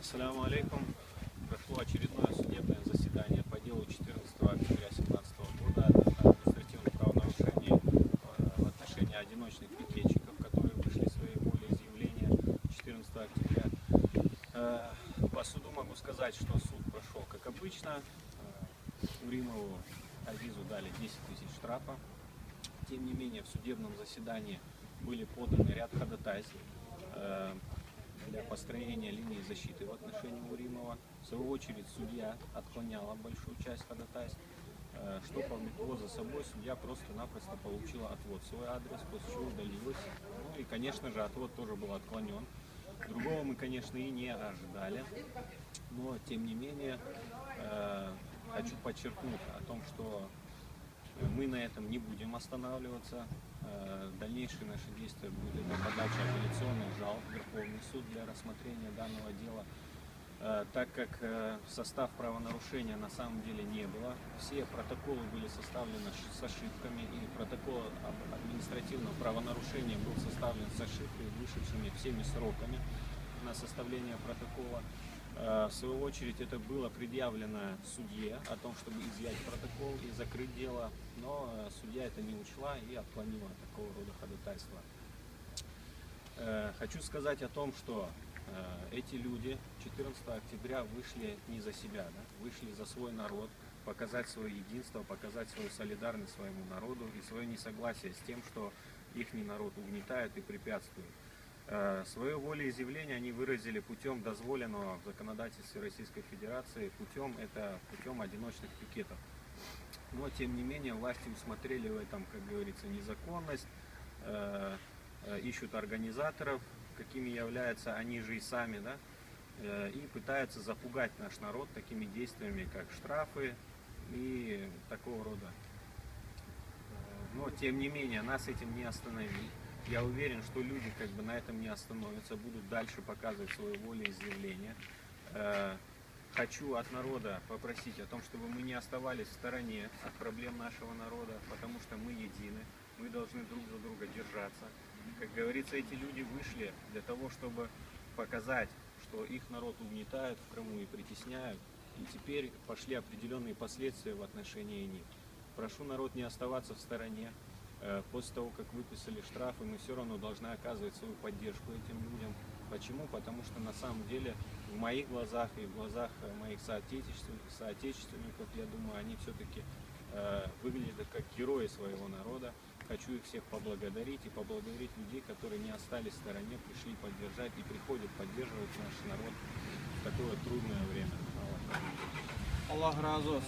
Ассаляму алейкум. Прошло очередное судебное заседание по делу 14 октября 2017 года о административном правонарушении в отношении одиночных пикетчиков, которые вышли своей волеизъявления 14 октября. По суду могу сказать, что суд прошел как обычно. Уримову Азизу дали 10 тысяч штрафа. Тем не менее, в судебном заседании были поданы ряд ходатайств для построения линии защиты в отношении Уримова. В свою очередь судья отклоняла большую часть ходатайств, что повлекло за собой судья просто-напросто получила отвод в свой адрес, после чего удалилась. Ну и, конечно же, отвод тоже был отклонен. Другого мы, конечно, и не ожидали, но, тем не менее, хочу подчеркнуть о том, что мы на этом не будем останавливаться. Дальнейшие наши действия будут подача апелляционных жалоб в Верховный суд для рассмотрения данного дела, так как состав правонарушения на самом деле не было. Все протоколы были составлены с ошибками, и протокол об административном правонарушении был составлен с ошибкой, вышедшими всеми сроками на составление протокола. В свою очередь это было предъявлено судье о том, чтобы изъять протокол и закрыть дело, но судья это не учла и отклонила такого рода ходатайства. Хочу сказать о том, что эти люди 14 октября вышли не за себя, да? Вышли за свой народ, показать свое единство, показать свою солидарность своему народу и свое несогласие с тем, что их народ угнетает и препятствует. Свое волеизъявление они выразили путем дозволенного в законодательстве Российской Федерации, путем одиночных пикетов. Но, тем не менее, власти усмотрели в этом, как говорится, незаконность, ищут организаторов, какими являются они же и сами, да, и пытаются запугать наш народ такими действиями, как штрафы и такого рода. Но, тем не менее, нас этим не остановить. Я уверен, что люди на этом не остановятся, будут дальше показывать свое волеизъявление. Хочу от народа попросить о том, чтобы мы не оставались в стороне от проблем нашего народа, потому что мы едины, мы должны друг за друга держаться. Как говорится, эти люди вышли для того, чтобы показать, что их народ угнетают в Крыму и притесняют, и теперь пошли определенные последствия в отношении них. Прошу народ не оставаться в стороне. После того, как выписали штрафы, мы все равно должны оказывать свою поддержку этим людям. Почему? Потому что на самом деле в моих глазах и в глазах моих соотечественников, я думаю, они все-таки выглядят как герои своего народа. Хочу их всех поблагодарить и поблагодарить людей, которые не остались в стороне, пришли поддержать и приходят поддерживать наш народ в такое трудное время. Аллах разу.